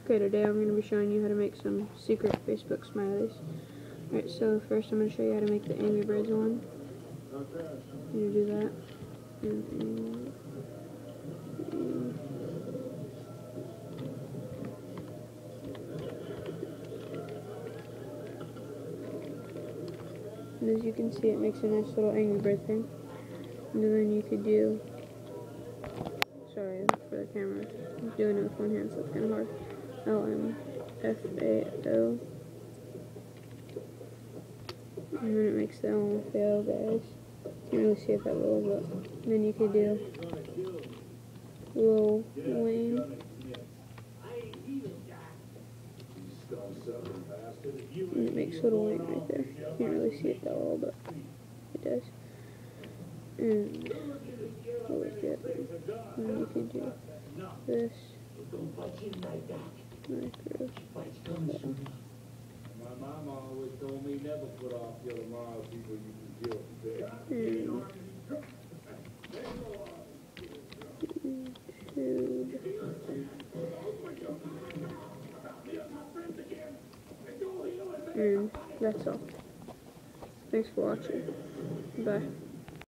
Okay, today I'm going to be showing you how to make some secret Facebook smileys. Alright, so first I'm going to show you how to make the Angry Birds one. You do that. And as you can see, it makes a nice little Angry Bird thing. And then you could do, sorry for the camera, I'm doing it with one hand so it's kind of hard. LMFAO. And then it makes the LMFAO guys. Can't really see it that well, but then you could do Lil Wayne. And it makes Lil Wayne right there. Can't really see it that well, but it does. And what was the other one? And then you can do this. My mama always told me never put off your tomorrow people you can kill today. And that's all. Thanks for watching. Bye.